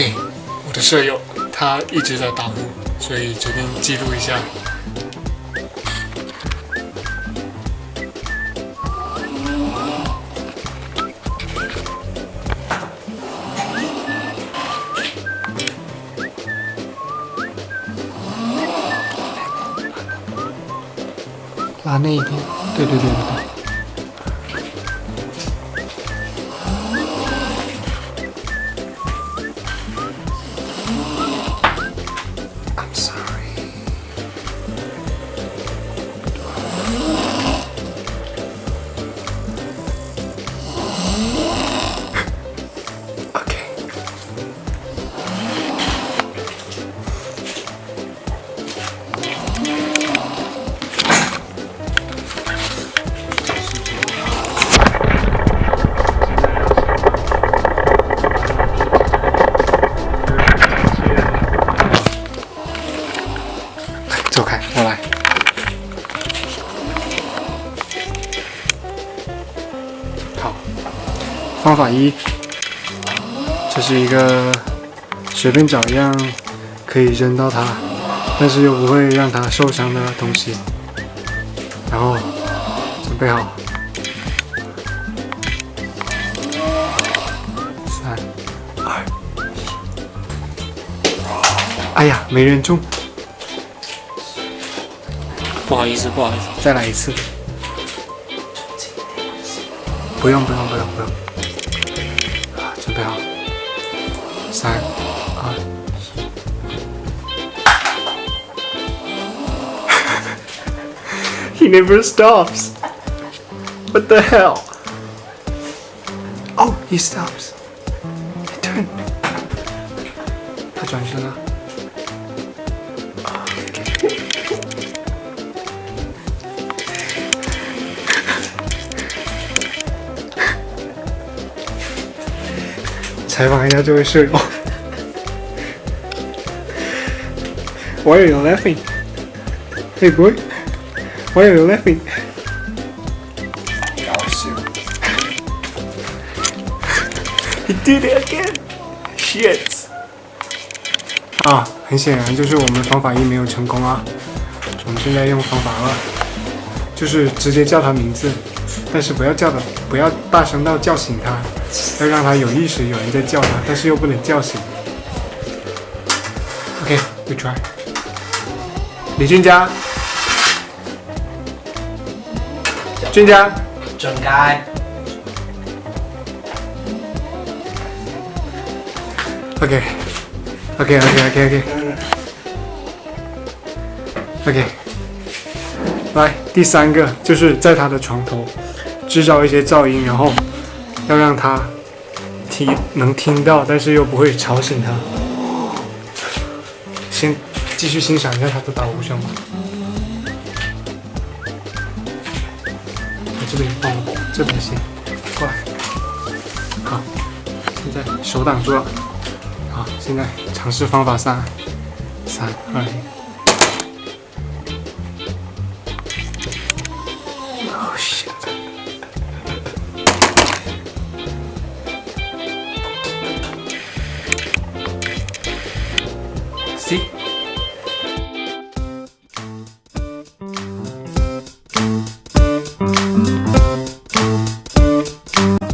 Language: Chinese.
OK， 我的舍友他一直在打呼，所以决定记录一下。拉那一边，对。I'm sorry. Okay. 走开，我来。好，方法一，这是一个随便找一样可以扔到它，但是又不会让它受伤的东西。然后准备好，3、2、1。哎呀，没扔中。不好意思，再来一次。不用。准备好，3、2、1。He never stops. What the hell? Oh, he stops. He turned. 他转身了。采访一下这位舍友。Why are you laughing? Hey boy, why are you laughing? 搞笑。He did it again. Shit. 啊，很显然就是我们方法1没有成功啊。我们现在用方法2，就是直接叫他名字，但是不要大声到叫醒他。要让他有意识有人在叫他，但是又不能叫醒。OK, we try. 李俊佳，俊佳，俊佳。OK, 来，第3个就是在他的床头制造一些噪音，然后要让他能听到，但是又不会吵醒他。先继续欣赏一下他的打呼声吧。我这边放这边先，过来。好，现在手挡住了。好，现在尝试方法3、3、2、1。Oh shit. See?